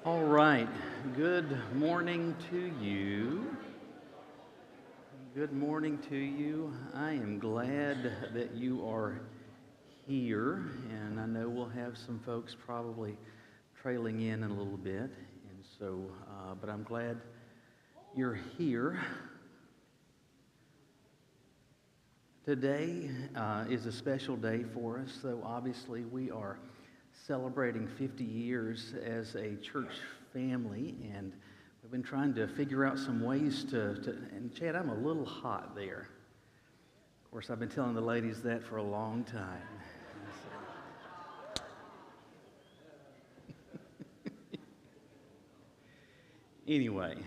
All right. Good morning to you. Good morning to you. I am glad that you are here, and I know we'll have some folks probably trailing in a little bit, and so, but I'm glad you're here. Today is a special day for us, so obviously we are celebrating 50 years as a church family, and we've been trying to figure out some ways and Chad, I'm a little hot there. Of course, I've been telling the ladies that for a long time. Anyway,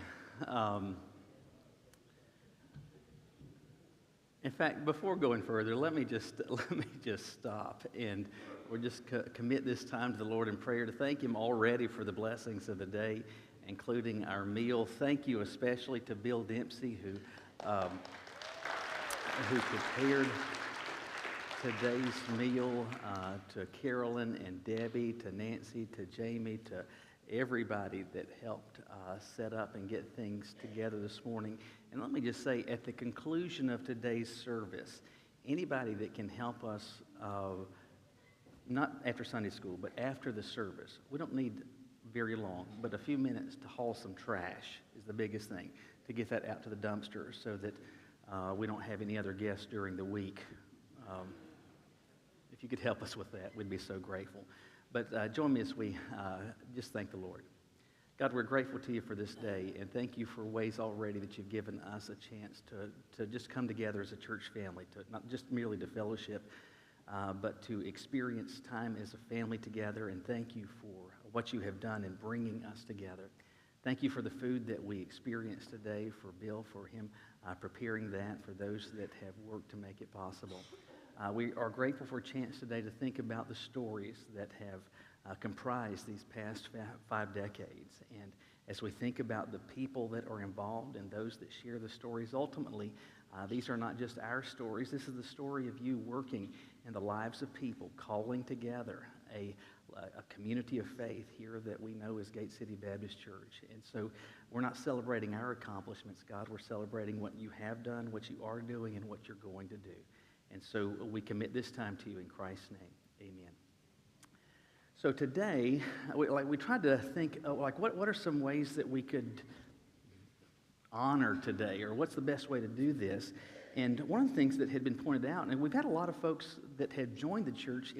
in fact, before going further, let me just stop and we'll just commit this time to the Lord in prayer to thank Him already for the blessings of the day, including our meal. Thank you especially to Bill Dempsey who prepared today's meal, to Carolyn and Debbie, to Nancy, to Jamie, to everybody that helped set up and get things together this morning. And let me just say, at the conclusion of today's service, anybody that can help us, not after Sunday school, but after the service, we don't need very long, but a few minutes to haul some trash is the biggest thing, to get that out to the dumpster so that we don't have any other guests during the week. If you could help us with that, we'd be so grateful. But join me as we just thank the Lord. God, we're grateful to you for this day, and thank you for ways already that you've given us a chance to just come together as a church family, to not just merely to fellowship, but to experience time as a family together, and thank you for what you have done in bringing us together. Thank you for the food that we experienced today, for Bill, for him preparing that, for those that have worked to make it possible. We are grateful for a chance today to think about the stories that have comprised these past 5 decades. And as we think about the people that are involved and those that share the stories, ultimately, these are not just our stories. This is the story of you working in the lives of people, calling together a community of faith here that we know as Gate City Baptist Church. And so we're not celebrating our accomplishments, God. We're celebrating what you have done, what you are doing, and what you're going to do. And so we commit this time to you in Christ's name. Amen. So today, we tried to think, what are some ways that we could honor today, or what's the best way to do this? And one of the things that had been pointed out, and we've had a lot of folks that had joined the church,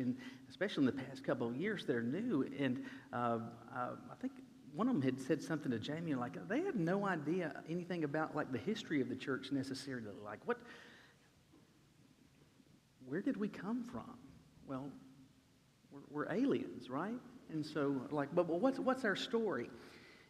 especially in the past couple of years, they're new, and I think one of them had said something to Jamie, like they had no idea anything about the history of the church necessarily, where did we come from? Well, we're aliens, right? And so, but what's our story?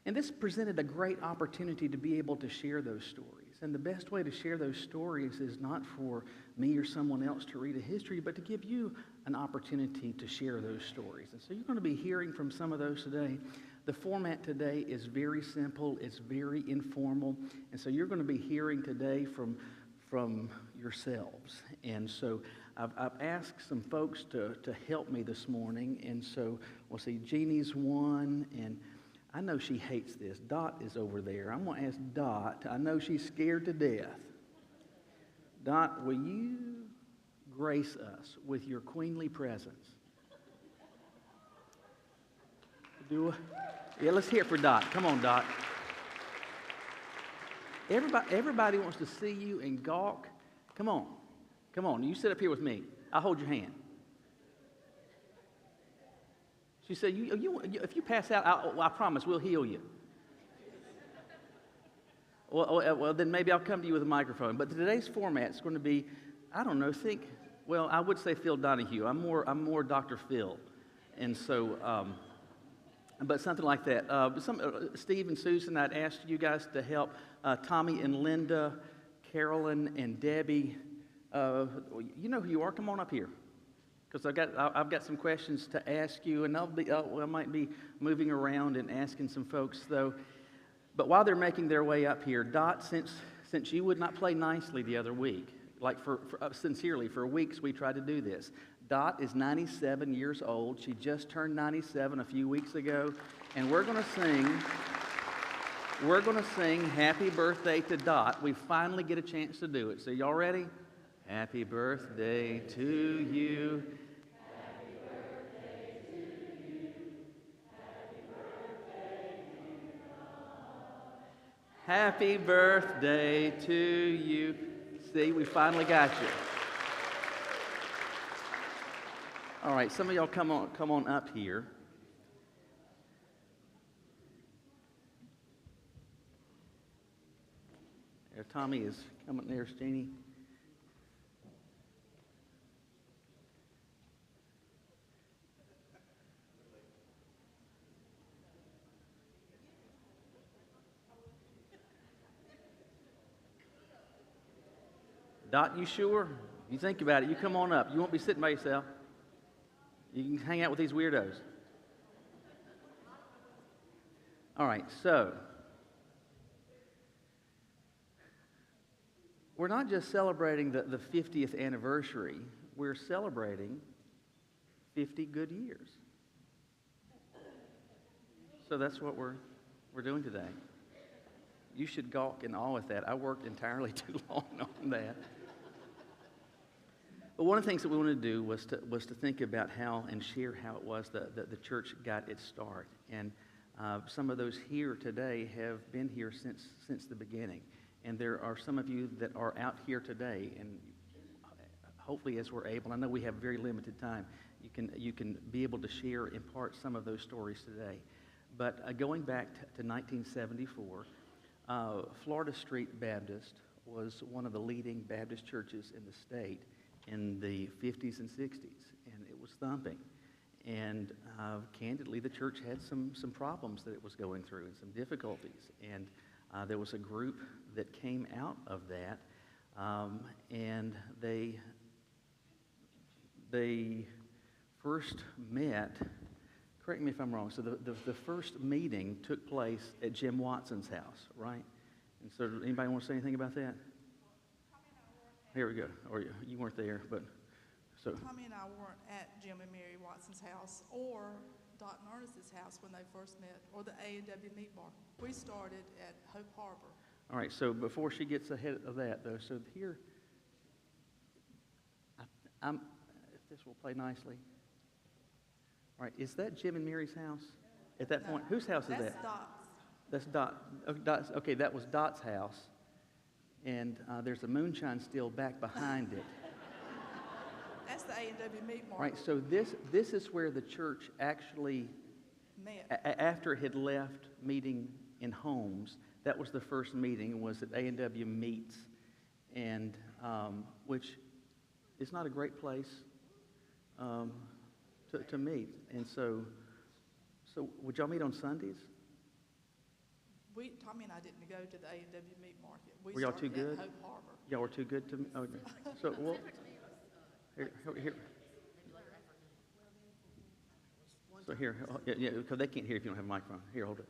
And this presented a great opportunity to be able to share those stories. And the best way to share those stories is not for me or someone else to read a history, but to give you an opportunity to share those stories. And so you're going to be hearing from some of those today. The format today is very simple. It's very informal. And so you're going to be hearing today from yourselves. And so I've asked some folks to help me this morning. And so we'll see, Jeannie's one, and I know she hates this. Dot is over there. I'm going to ask Dot. I know she's scared to death. Dot, will you grace us with your queenly presence? Yeah, let's hear it for Dot. Come on, Dot. Everybody wants to see you and gawk. Come on. Come on. You sit up here with me. I'll hold your hand. She said, if you pass out, I promise we'll heal you. Well, then maybe I'll come to you with a microphone. But today's format is going to be, I don't know, I would say Phil Donahue. I'm more Dr. Phil. And so, but something like that. Steve and Susan, I'd asked you guys to help. Tommy and Linda, Carolyn and Debbie. You know who you are. Come on up here, because I've got some questions to ask you, and I might be moving around and asking some folks though. But while they're making their way up here, Dot, since you would not play nicely the other week, sincerely for weeks we tried to do this. Dot is 97 years old. She just turned 97 a few weeks ago. And we're going to sing Happy Birthday to Dot. We finally get a chance to do it. So y'all ready? Happy birthday to you. Happy birthday to you. See, we finally got you. All right, some of y'all come on up here. There, Tommy is coming. There's Jeannie. Dot, you sure? You think about it. You come on up. You won't be sitting by yourself. You can hang out with these weirdos. All right, so we're not just celebrating the 50th anniversary. We're celebrating 50 good years. So that's what we're doing today. You should gawk in awe at that. I worked entirely too long on that. But one of the things that we wanted to do was to think about how and share how it was that the church got its start. And some of those here today have been here since the beginning. And there are some of you that are out here today, and hopefully as we're able, I know we have very limited time, you can be able to share, impart some of those stories today. But going back to 1974, Florida Street Baptist was one of the leading Baptist churches in the state in the 50s and 60s, and it was thumping. And candidly, the church had some problems that it was going through and some difficulties. And there was a group that came out of that, and they first met. Correct me if I'm wrong. So the first meeting took place at Jim Watson's house, right? And so, anybody want to say anything about that? Here we go. Or you weren't there, but so. Tommy and I weren't at Jim and Mary Watson's house or Dot and Ernest's house when they first met, or the A&W Meat Market. We started at Hope Harbor. All right. So before she gets ahead of that, though, so here, if this will play nicely. All right. Is that Jim and Mary's house? At that point, whose house is that? That's Dot's. That's Dot's. Okay, that was Dot's house. And there's a moonshine still back behind it. That's the A&W Meat Market. Right, so this is where the church actually met. After it had left meeting in homes, that was the first meeting, was at A&W Meats, and which is not a great place to meet. And so would y'all meet on Sundays? Tommy and I didn't go to the A&W Meat Market. Were y'all too good? At Hope Harbor. Y'all were too good to me? Okay. So, well, here. So here, yeah, because they can't hear if you don't have a microphone. Here, hold it.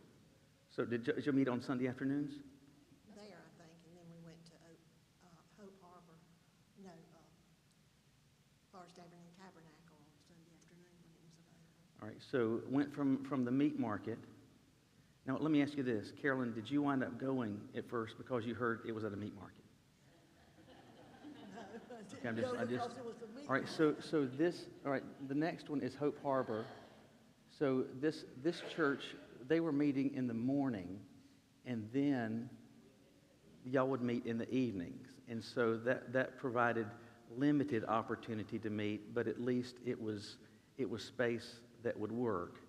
So did you meet on Sunday afternoons? There, I think, and then we went to Hope Harbor, Forest Avenue Tabernacle on Sunday afternoon when it was available. All right, so went from the meat market. Now, let me ask you this. Carolyn, did you wind up going at first because you heard it was at a meat market? No, Okay, because it was a meat all right, so this, all right, the next one is Hope Harbor. So this church, they were meeting in the morning, and then y'all would meet in the evenings. And so that provided limited opportunity to meet, but at least it was space that would work.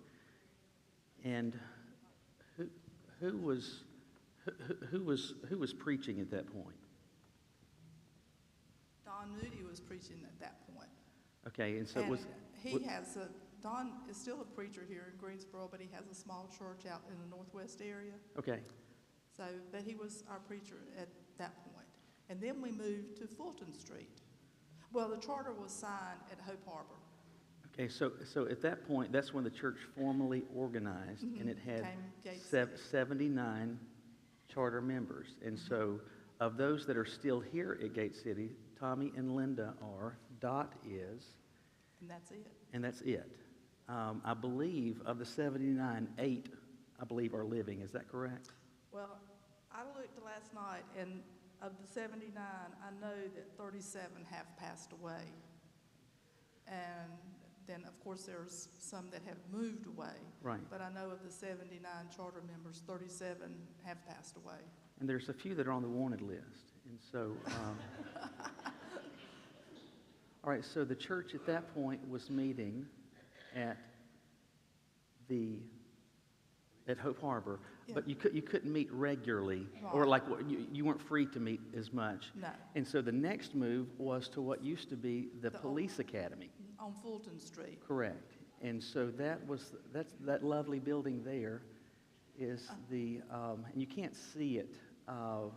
And who was preaching at that point? Don Moody was preaching at that point. Okay, and so Don is still a preacher here in Greensboro, but he has a small church out in the northwest area. Okay. So, but he was our preacher at that point. And then we moved to Fulton Street. Well, the charter was signed at Hope Harbor. Okay, so at that point, that's when the church formally organized, and it had 79 charter members. And so of those that are still here at Gate City, Tommy and Linda are, Dot is, And that's it. And that's it. I believe of the 79, 8, I believe, are living. Is that correct? Well, I looked last night, and of the 79, I know that 37 have passed away. And then, of course, there's some that have moved away. Right. But I know of the 79 charter members, 37 have passed away. And there's a few that are on the wanted list. And so, all right, so the church at that point was meeting at Hope Harbor, but you couldn't meet regularly, or Right. like you weren't free to meet as much. No. And so the next move was to what used to be the The police academy. On Fulton Street. Correct. And so that lovely building there is and you can't see it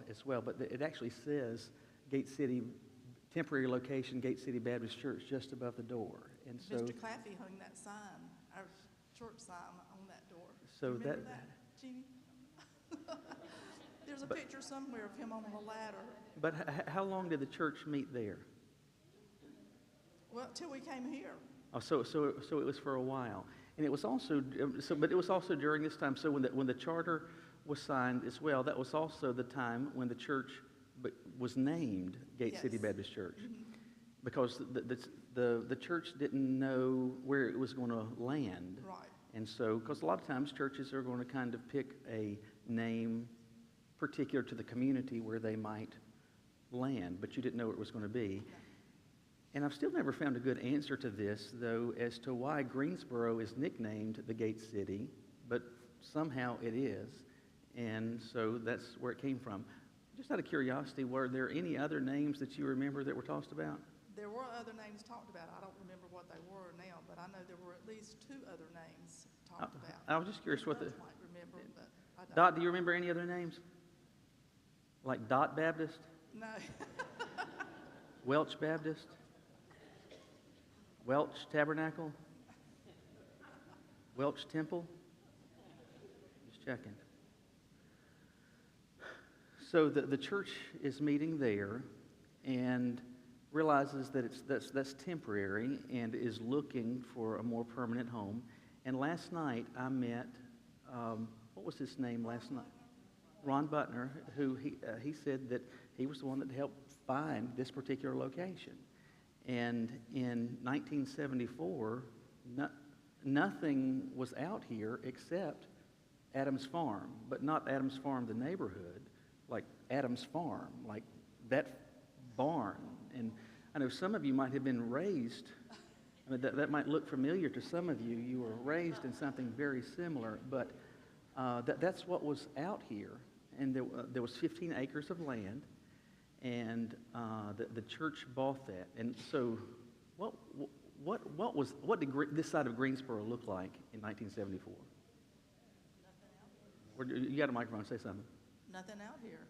as well, but it actually says Gate City, temporary location, Gate City Baptist Church, just above the door. And so, Mr. Claffey hung that sign, our church sign, on that door. So Remember that- Jeannie? There's a picture somewhere of him on the ladder. but how long did the church meet there? Well, till we came here. Oh, so it was for a while, and it was also but it was also during this time. So when the charter was signed as well, that was also the time when the church was named Gate City Yes. Baptist Church, because the church didn't know where it was going to land, Right. and so because a lot of times churches are going to kind of pick a name particular to the community where they might land, but you didn't know where it was going to be. And I've still never found a good answer to this, though, as to why Greensboro is nicknamed the Gate City, but somehow it is, and so that's where it came from. Just out of curiosity, were there any other names that you remember that were tossed about? There were other names talked about. I don't remember what they were now, but I know there were at least 2 other names talked about. I was just curious what the... Others might remember, but I don't. Dot, do you remember any other names? Like Dot Baptist? No. Welch Baptist? Welch Tabernacle? Welch Temple? Just checking. So the church is meeting there and realizes that that's temporary and is looking for a more permanent home. And last night I met, what was his name last night? Ron Butner, who he said that he was the one that helped find this particular location. And in 1974, nothing was out here except Adams Farm, but not Adams Farm, the neighborhood, like Adams Farm, like that barn. And I know some of you might have been raised, I mean, that might look familiar to some of you. You were raised in something very similar, but that's what was out here. And there was 15 acres of land, and the church bought that. And so what did this side of Greensboro look like in 1974? You got a microphone, say something. Nothing out here.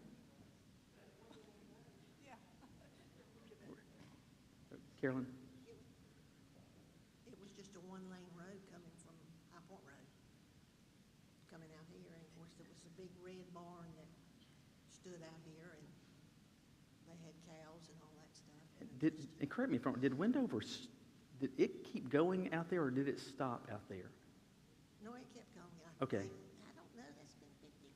Yeah. Carolyn? It was just a one-lane road coming from High Point Road, coming out here. And of course, there was a big red barn that stood out here, and they had cows and all that stuff. And And correct me if I'm wrong, did Wendover, did it keep going out there, or did it stop out there? No, it kept going. Okay. I don't know, that's been 50.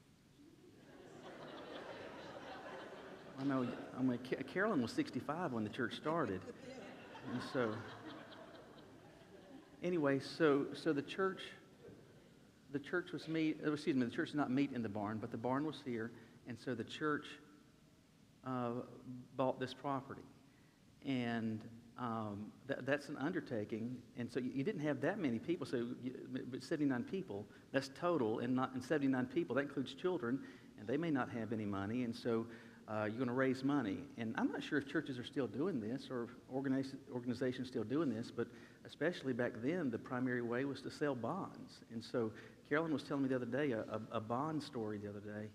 I know, Carolyn was 65 when the church started. And so, anyway, so the church was the church did not meet in the barn, but the barn was here, and so the church bought this property. And that's an undertaking, and so you didn't have that many people, but 79 people, that's total, and 79 people, that includes children, and they may not have any money, and so you're going to raise money. And I'm not sure if churches are still doing this or organizations still doing this, but especially back then, the primary way was to sell bonds. And so Carolyn was telling me the other day a bond story the other day.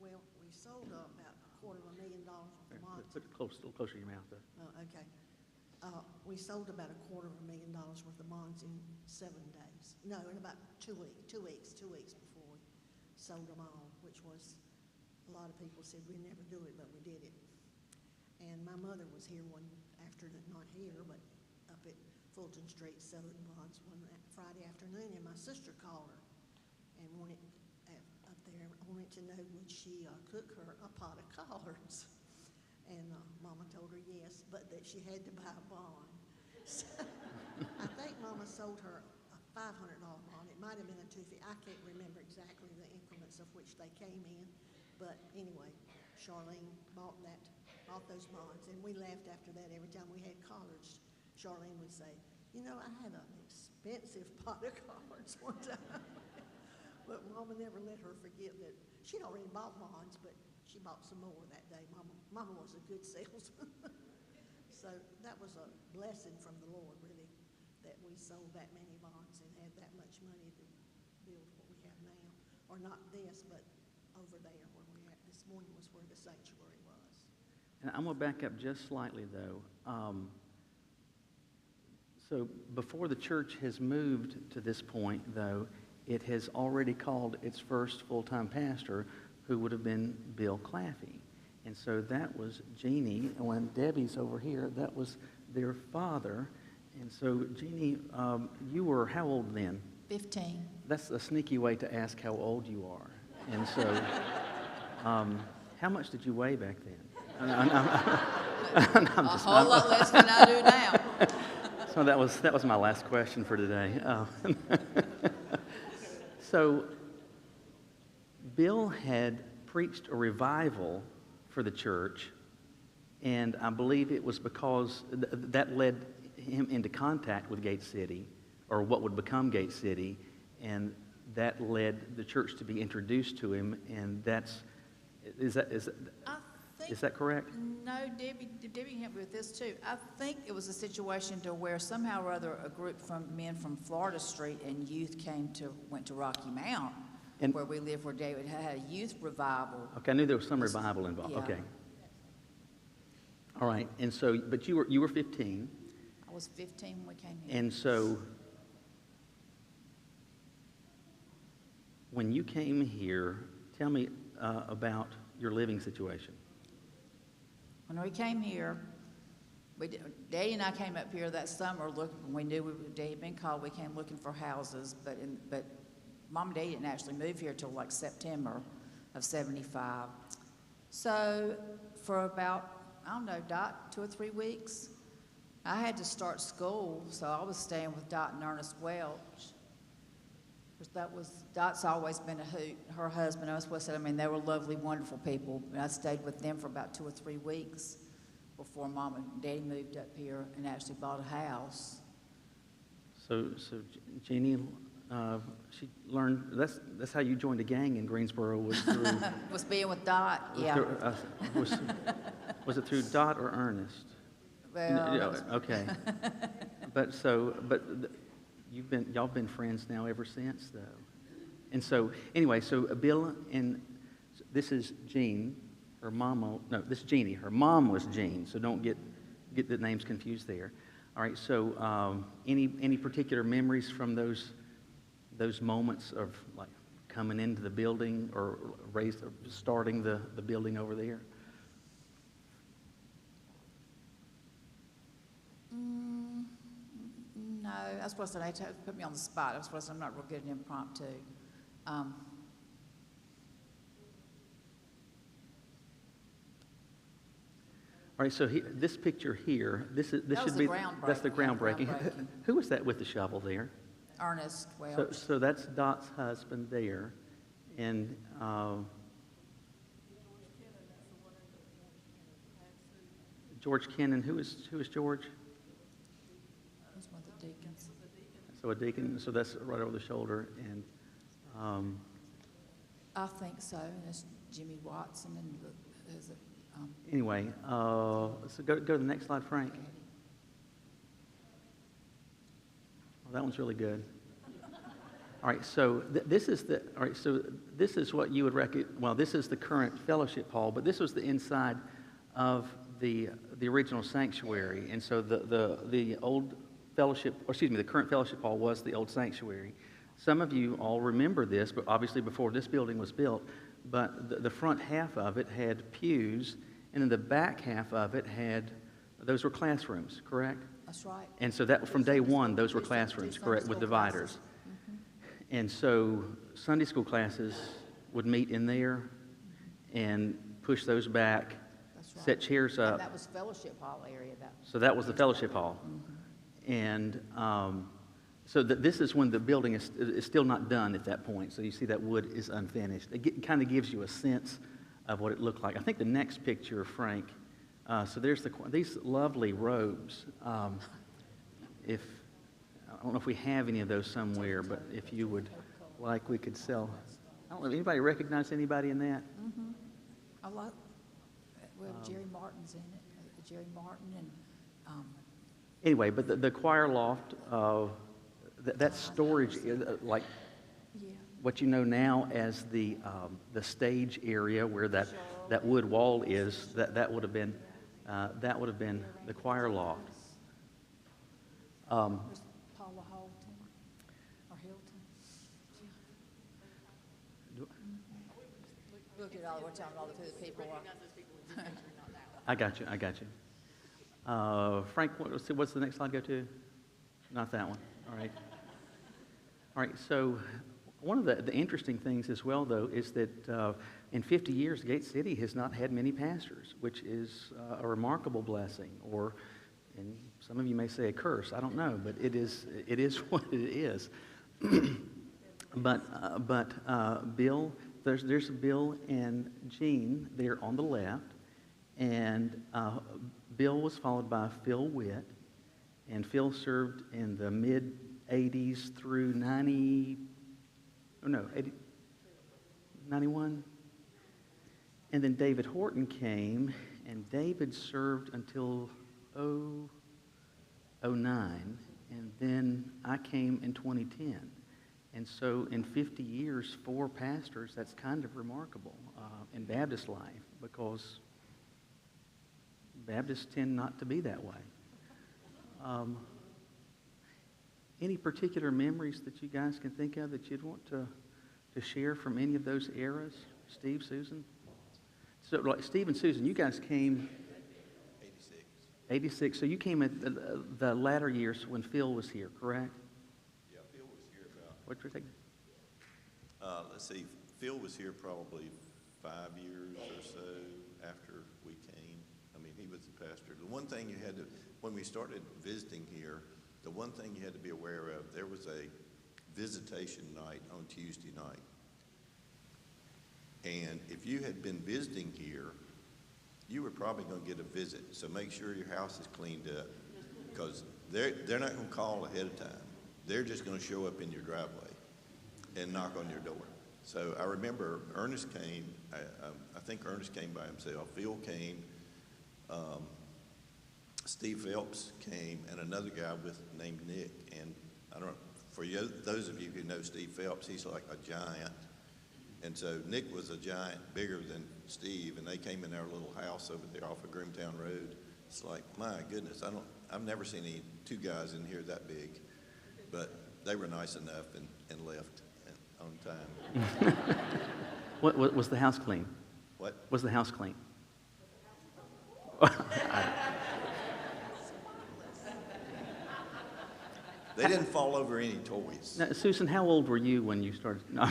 Well, we sold about $250,000 worth of bonds. Put it a little closer to your mouth, though. Oh, okay. We sold about $250,000 worth of bonds in 7 days. No, in about 2 weeks before we sold them all, which was, a lot of people said we'd never do it, but we did it. And my mother was here not here, but up at Fulton Street selling bonds one Friday afternoon, and my sister called her and wanted, up there, wanted to know would she cook her a pot of collards. And Mama told her yes, but that she had to buy a bond. So I think Mama sold her a $500 bond. It might have been a $250. I can't remember exactly the increments of which they came in. But anyway, Charlene bought those bonds, and we laughed after that. Every time we had collards, Charlene would say, you know, I had an expensive pot of collards one time. But Mama never let her forget that she'd already bought bonds, but she bought some more that day. Mama was a good salesman. So that was a blessing from the Lord, really, that we sold that many bonds and had that much money to build what we have now. Or not this, but over there where we're at this morning was where the sanctuary was. And I'm going to back up just slightly, though. So before the church has moved to this point, though, it has already called its first full-time pastor, who would have been Bill Claffey. And so that was Jeannie, and when Debbie's over here, that was their father. And so, Jeannie, you were how old then? 15. That's a sneaky way to ask how old you are. And so, how much did you weigh back then? A whole lot less than I do now. So that was my last question for today. So Bill had preached a revival for the church, and I believe it was because that led him into contact with Gate City, or what would become Gate City, and that led the church to be introduced to him, and is that correct? No, Debbie can help me with this too. I think it was a situation to where somehow or other a group from men from Florida Street and youth went to Rocky Mount, And- where we live, where David had a youth revival. Okay, I knew there was some revival involved. Yeah. Okay. All right, and so, but you were 15, I was 15 when we came here. and so when you came here, tell me about your living situation. When we came here, Daddy and I came up here that summer looking. We knew Daddy had been called. We came looking for houses, but Mom and Daddy didn't actually move here till like September of '75. So for about, I don't know, Dot, 2 or 3 weeks, I had to start school, so I was staying with Dot and Ernest Welch. Dot's always been a hoot. Her husband, Ernest Welch, I mean, they were lovely, wonderful people. And I stayed with them for about 2 or 3 weeks before Mom and Daddy moved up here and actually bought a house. So Jeannie, she learned, that's how you joined a gang in Greensboro, was through... Was being with Dot, yeah. Was it through Dot or Ernest? Well, Okay. Y'all been friends now ever since, though. And so, anyway, so Bill and this is Jean, her mama. No, this is Jeannie. Her mom was Jean, so don't get the names confused there. All right. So, any particular memories from those moments of like coming into the building or starting the building over there? No, I was supposed to say, they put me on the spot. I was supposed to say I'm not real good at impromptu. All right, so this picture here, this should was be the that's the groundbreaking, groundbreaking. Who was that with the shovel there? Ernest Welch. So that's Dot's husband there, and George Kennan. Who is George? He was one of the deacons. So a deacon. So that's right over the shoulder, and I think so. And it's Jimmy Watson and anyway, so go to the next slide, Frank. Well, that one's really good. All right, so this is what you would recognize. Well, this is the current fellowship hall, but this was the inside of the original sanctuary, and so the old fellowship, or excuse me, the current fellowship hall was the old sanctuary. Some of you all remember this, but obviously before this building was built. But the front half of it had pews, and then the back half of it those were classrooms, correct? That's right. And so that, from day one, those were classrooms, correct, with dividers. And so Sunday school classes would meet in there and push those back, That's right. set chairs And up. that was fellowship hall area, that. So that was the fellowship hall. And so this is when the building is still not done at that point. So you see that wood is unfinished. It kind of gives you a sense of what it looked like. I think the next picture, Frank, so there's these lovely robes. If I don't know if we have any of those somewhere, but if you would like, we could sell. I don't know, anybody recognize anybody in that? A lot, well, Jerry Martin's in it, Jerry Martin and, Anyway, but the choir loft, that storage, like yeah. what you know now as the stage area where that wood wall is, that would have been the choir loft. There's Paula Halton or Hilton. Look at all, we're telling all the people. I got you. Frank, what's the next slide go to? Not that one. All right. All right, so one of the interesting things as well, though, is that in 50 years, Gate City has not had many pastors, which is a remarkable blessing, or, and some of you may say a curse, I don't know, but it is what it is. But Bill, there's Bill and Jean there on the left, and Bill was followed by Phil Witt, and Phil served in the mid-'80s through 91. And then David Horton came, and David served until 09, and then I came in 2010. And so in 50 years, 4 pastors, that's kind of remarkable in Baptist life, because Baptists tend not to be that way. Any particular memories that you guys can think of that you'd want to share from any of those eras? Steve, Susan? So, like, Steve and Susan, you guys came 86. So you came at the latter years when Phil was here, correct? Yeah, Phil was here about, What did you think? let's see, Phil was here probably 5 years or so after we came. I mean, he was the pastor. The one thing you had to, when we started visiting here, the one thing you had to be aware of, there was a visitation night on Tuesday night. And if you had been visiting here, you were probably going to get a visit. So make sure your house is cleaned up, because they're not going to call ahead of time. They're just going to show up in your driveway and knock on your door. So I remember Ernest came. I think Ernest came by himself. Phil came. Steve Phelps came, and another guy named Nick. And I don't know, for you, those of you who know Steve Phelps, he's like a giant. And so Nick was a giant, bigger than Steve, and they came in our little house over there off of Grimtown Road. It's like, my goodness, I've never seen any 2 guys in here that big. But they were nice enough and left on time. What was the house clean? What? Was the house clean? They didn't fall over any toys. Now, Susan, how old were you when you started? No.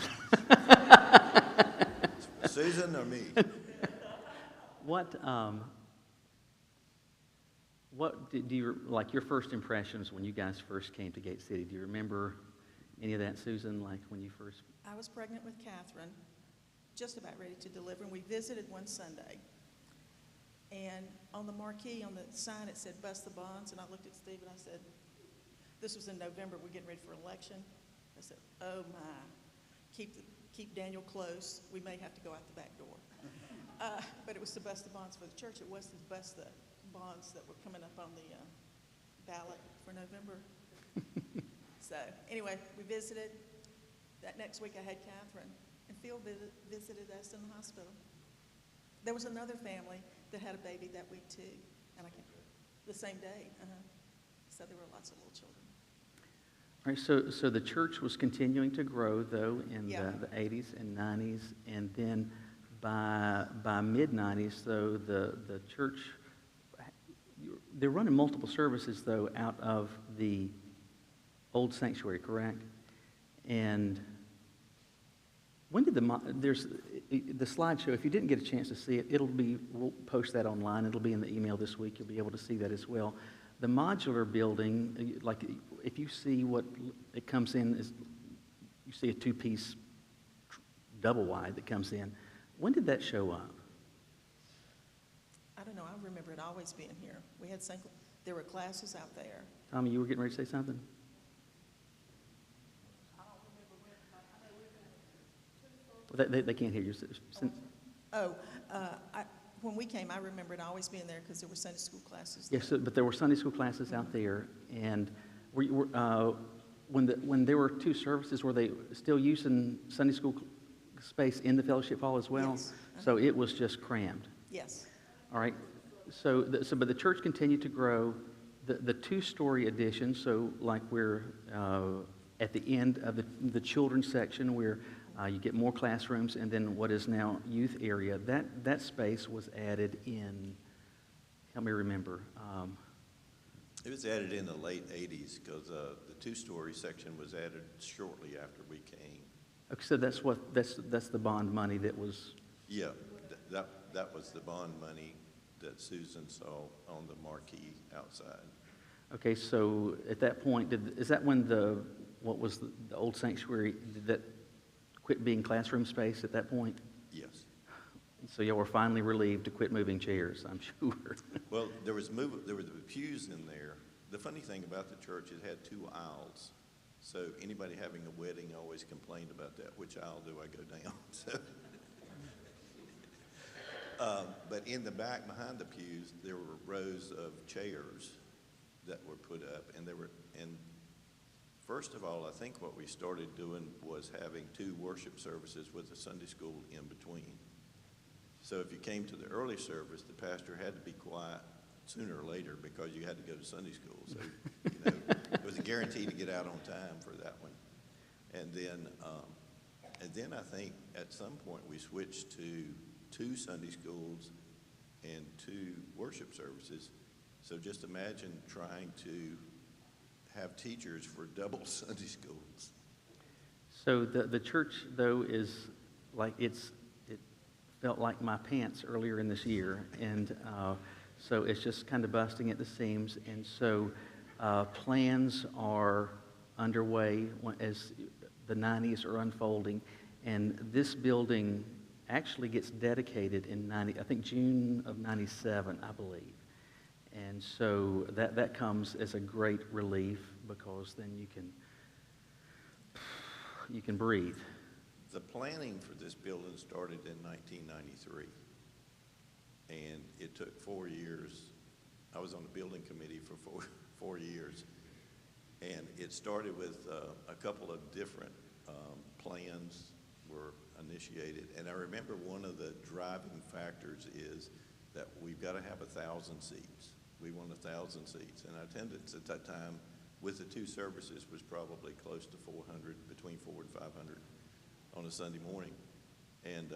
Susan or me? What do you, like, your first impressions when you guys first came to Gate City? Do you remember any of that, Susan, like when you first? I was pregnant with Catherine, just about ready to deliver, and we visited one Sunday. And on the marquee, on the sign, it said, "Bust the bonds," and I looked at Steve and I said, this was in November, we're getting ready for election. I said, oh my, keep Daniel close, we may have to go out the back door. But it was to bust the bonds for the church. It was to bust the bonds that were coming up on the ballot for November. So anyway, we visited. That next week I had Catherine, and Phil visited us in the hospital. There was another family that had a baby that week too, and the same day. So there were lots of little children. All right, so the church was continuing to grow, though, in the 80s and 90s, and then by mid-90s, though, the church, they're running multiple services, though, out of the old sanctuary, correct? And when did there's the slideshow, if you didn't get a chance to see it, we'll post that online. It'll be in the email this week. You'll be able to see that as well. The modular building, like if you see what it comes in, you see a two-piece double wide that comes in. When did that show up? I don't know, I remember it always being here. We had, there were classes out there. Tommy, you were getting ready to say something? They can't hear you. When we came, I remember it always being there because there were Sunday school classes. Yes, but there were Sunday school classes out there, and when there were two services, were they still using Sunday school space in the fellowship hall as well? Yes. So it was just crammed. Yes. All right. But the church continued to grow. The two-story addition. So like we're at the end of the children's section where you get more classrooms, and then what is now youth area. That space was added in. Help me remember. It was added in the late 80s because the two-story section was added shortly after we came. Okay, so that's the bond money that was. Yeah, that was the bond money that Susan saw on the marquee outside. Okay, so at that point, is that when the old sanctuary, did that quit being classroom space at that point? Yes. So y'all were finally relieved to quit moving chairs, I'm sure. Well, there were the pews in there. The funny thing about the church, it had two aisles. So anybody having a wedding always complained about that. Which aisle do I go down? So, but in the back behind the pews, there were rows of chairs that were put up, and first of all, I think what we started doing was having two worship services with a Sunday school in between. So if you came to the early service, the pastor had to be quiet sooner or later because you had to go to Sunday school. So, it was a guarantee to get out on time for that one. And then I think at some point we switched to 2 Sunday schools and 2 worship services. So just imagine trying to have teachers for double Sunday schools. So the church, though, is like it felt like my pants earlier in this year, and so it's just kind of busting at the seams. And so plans are underway as the 90s are unfolding, and this building actually gets dedicated in I think June of 97, I believe. And so that comes as a great relief because then you can breathe. The planning for this building started in 1993, and it took 4 years. I was on the building committee for four years, and it started with a couple of different plans were initiated. And I remember one of the driving factors is that we've got to have 1,000 seats. We want 1,000 seats, and our attendance at that time with the 2 services was probably close to 400, between 400 and 500 on a Sunday morning. And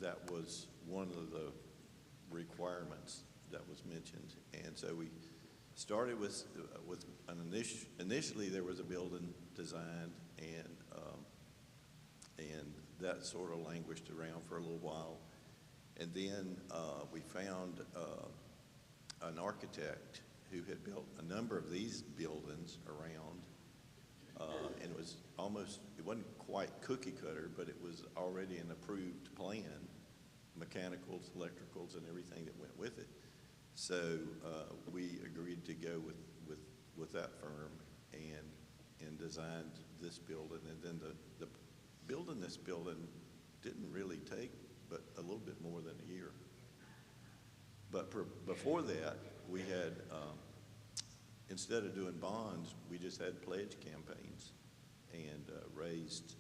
that was one of the requirements that was mentioned. And so we started with an initially there was a building designed, and that sort of languished around for a little while. And then we found an architect who had built a number of these buildings around, and it wasn't quite cookie cutter, but it was already an approved plan, mechanicals, electricals, and everything that went with it. So we agreed to go with that firm and designed this building. And then the building this building didn't really take but a little bit more than a year. But before that, we had, instead of doing bonds, we just had pledge campaigns and raised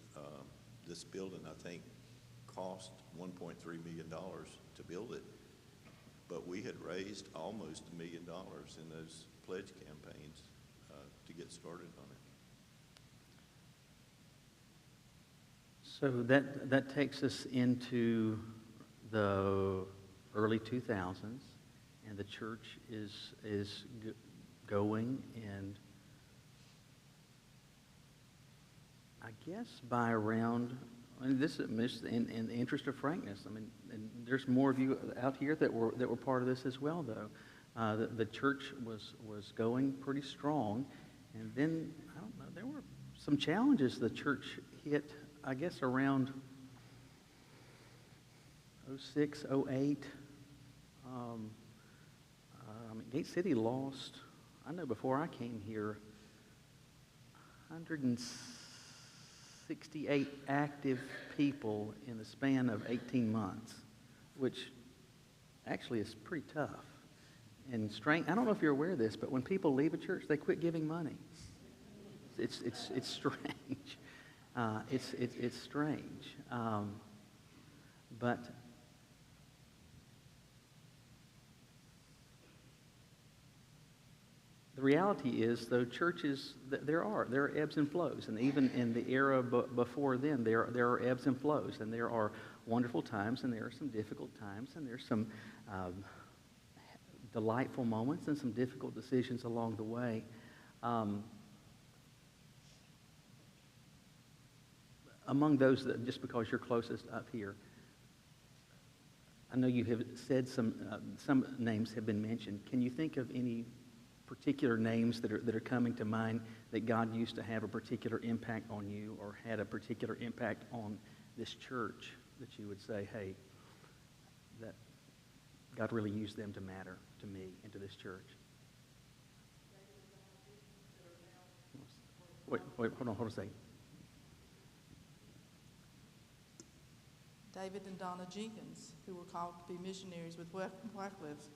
this building, I think, cost $1.3 million to build it. But we had raised almost $1 million in those pledge campaigns to get started on it. So that takes us into the early 2000s, and the church is going, and I guess by around, and this is in the interest of frankness, I mean, and there's more of you out here that were part of this as well, though. The church was going pretty strong, and then, I don't know, there were some challenges the church hit, I guess, around 06, 08. I mean, Gate City lost, I know before I came here, 168 active people in the span of 18 months, which actually is pretty tough. And strange, I don't know if you're aware of this, but when people leave a church, they quit giving money. It's strange. It's strange. But the reality is, though, churches, there are ebbs and flows, and even in the era before then, there are ebbs and flows, and there are wonderful times, and there are some difficult times, and there's some delightful moments and some difficult decisions along the way. Among those that, just because you're closest up here, I know you have said some names have been mentioned. Can you think of any particular names that are coming to mind that God used to have a particular impact on you, or had a particular impact on this church, that you would say, hey, that God really used them to matter to me and to this church? Wait, hold on a second. David and Donna Jenkins, who were called to be missionaries with Wycliffe,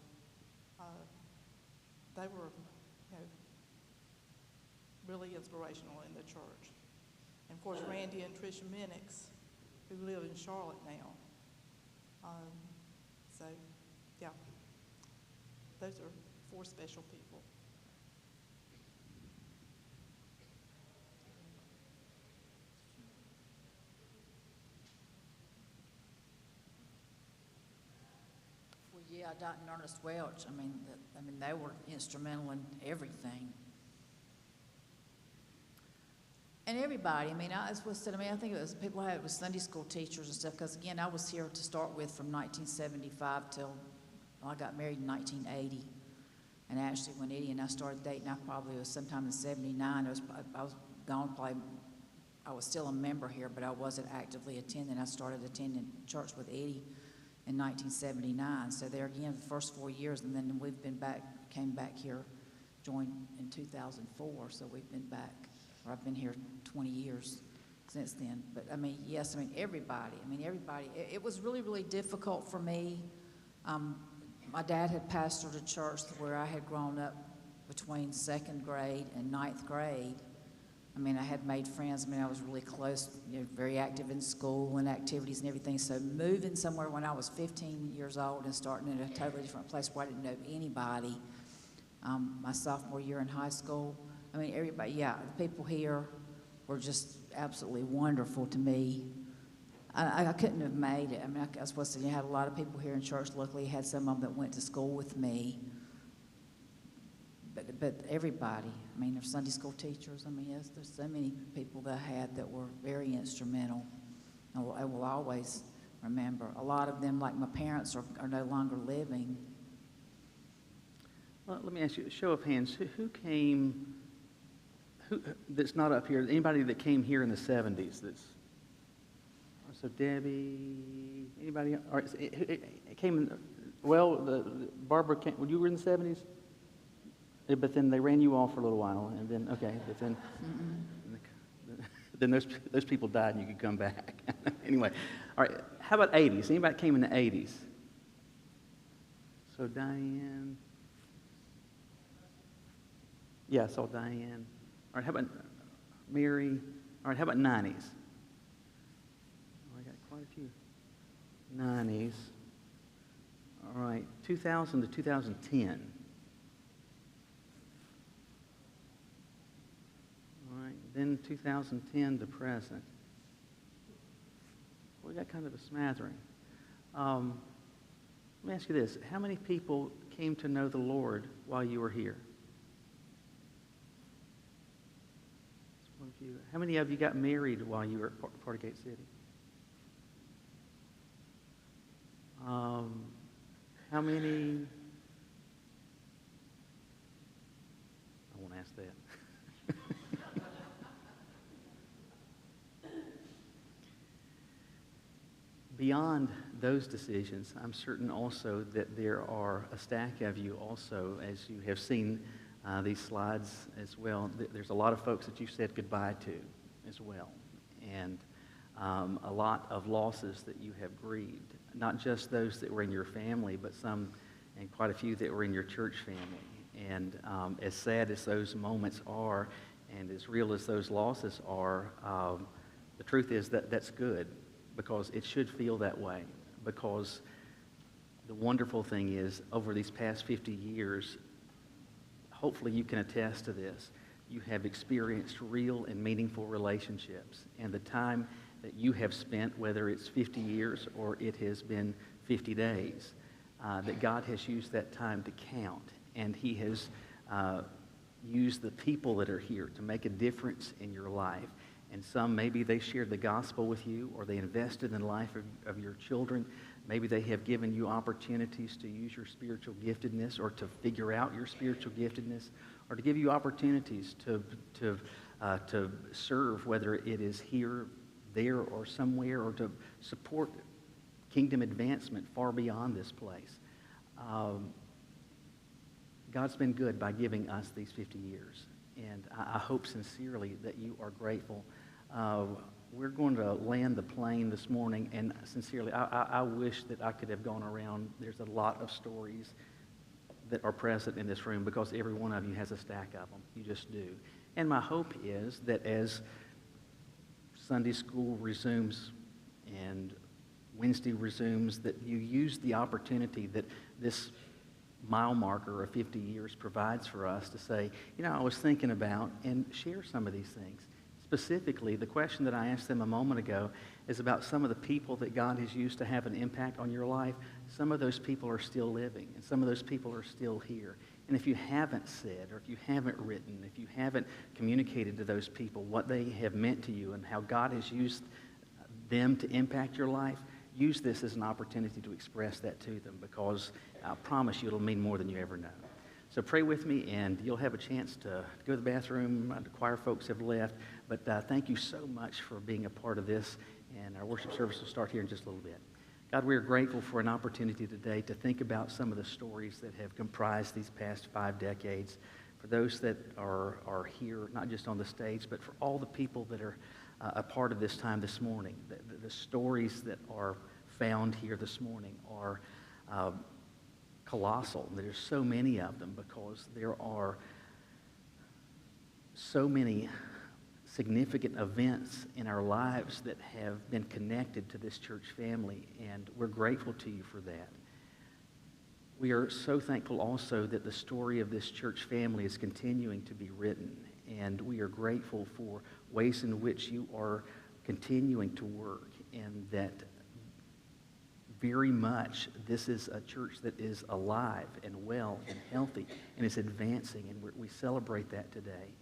they were, really inspirational in the church. And of course, Randy and Tricia Minix, who live in Charlotte now. So, yeah, those are 4 special people. Well, yeah, Dot and Ernest Welch, I mean, they were instrumental in everything. And everybody, I mean, I think it was people who had with Sunday school teachers and stuff, because again, I was here to start with from 1975 till I got married in 1980. And actually, when Eddie and I started dating, I probably was sometime in '79. I was gone probably, I was still a member here, but I wasn't actively attending. I started attending church with Eddie in 1979. So there again, the first 4 years, and then came back here, joined in 2004. So we've been back, or I've been here 20 years since then. But I mean, yes, I mean, everybody. It was really, really difficult for me. My dad had pastored a church where I had grown up between 2nd grade and 9th grade. I mean, I had made friends. I mean, I was really close, very active in school and activities and everything. So moving somewhere when I was 15 years old and starting in a totally different place where I didn't know anybody, my sophomore year in high school, I mean, everybody, yeah, the people here were just absolutely wonderful to me. I couldn't have made it. I mean, I was supposed to say, you had a lot of people here in church. Luckily, had some of them that went to school with me. But everybody, I mean, there's Sunday school teachers. I mean, yes, there's so many people that I had that were very instrumental. I will always remember. A lot of them, like my parents, are no longer living. Well, let me ask you, a show of hands, who came, that's not up here, anybody that came here in the 70s that's, so Debbie, anybody, all right, it came, Barbara came, you were in the 70s? But then they ran you off for a little while, and then, okay, but then, then those people died and you could come back. Anyway, all right, how about 80s? Anybody came in the 80s? So Diane. Yeah, I saw Diane. All right, how about Mary? All right, how about 90s? Oh, I got quite a few. 90s. All right, 2000 to 2010. All right, then 2010 to present. We got kind of a smattering. Let me ask you this. How many people came to know the Lord while you were here? That's one of you. How many of you got married while you were at Portergate City? How many? I won't ask that. Beyond those decisions, I'm certain also that there are a stack of you also, as you have seen these slides as well. There's a lot of folks that you said goodbye to as well, and a lot of losses that you have grieved, not just those that were in your family, but some and quite a few that were in your church family. And as sad as those moments are, and as real as those losses are, the truth is that that's good, because it should feel that way. Because the wonderful thing is, over these past 50 years, hopefully you can attest to this, you have experienced real and meaningful relationships. And the time that you have spent, whether it's 50 years or it has been 50 days, that God has used that time to count. And He has used the people that are here to make a difference in your life. And some, maybe they shared the gospel with you, or they invested in the life of your children. Maybe they have given you opportunities to use your spiritual giftedness, or to figure out your spiritual giftedness, or to give you opportunities to serve, whether it is here, there, or somewhere, or to support kingdom advancement far beyond this place. God's been good by giving us these 50 years. And I hope sincerely that you are grateful. We're going to land the plane this morning, and sincerely, I wish that I could have gone around. There's a lot of stories that are present in this room, because every one of you has a stack of them. You just do. And my hope is that as Sunday school resumes and Wednesday resumes, that you use the opportunity that this mile marker of 50 years provides for us to say, I was thinking about, and share some of these things. Specifically, the question that I asked them a moment ago is about some of the people that God has used to have an impact on your life. Some of those people are still living, and some of those people are still here. And if you haven't said, or if you haven't written, if you haven't communicated to those people what they have meant to you and how God has used them to impact your life, use this as an opportunity to express that to them, because I promise you it'll mean more than you ever know. So pray with me, and you'll have a chance to go to the bathroom. The choir folks have left, but thank you so much for being a part of this, and our worship service will start here in just a little bit. God, we are grateful for an opportunity today to think about some of the stories that have comprised these past 5 decades, for those that are here, not just on the stage, but for all the people that are a part of this time this morning. The stories that are found here this morning are colossal. There's so many of them, because there are so many significant events in our lives that have been connected to this church family, and we're grateful to you for that. We are so thankful also that the story of this church family is continuing to be written, and we are grateful for ways in which you are continuing to work, and that very much this is a church that is alive and well and healthy and is advancing, and we celebrate that today.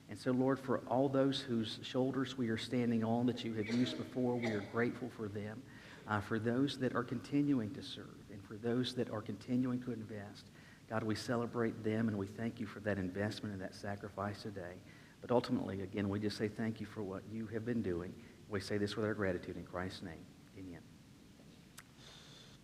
And so, Lord, for all those whose shoulders we are standing on that you have used before, we are grateful for them. For those that are continuing to serve, and for those that are continuing to invest, God, we celebrate them, and we thank you for that investment and that sacrifice today. But ultimately, again, we just say thank you for what you have been doing. We say this with our gratitude in Christ's name. Amen.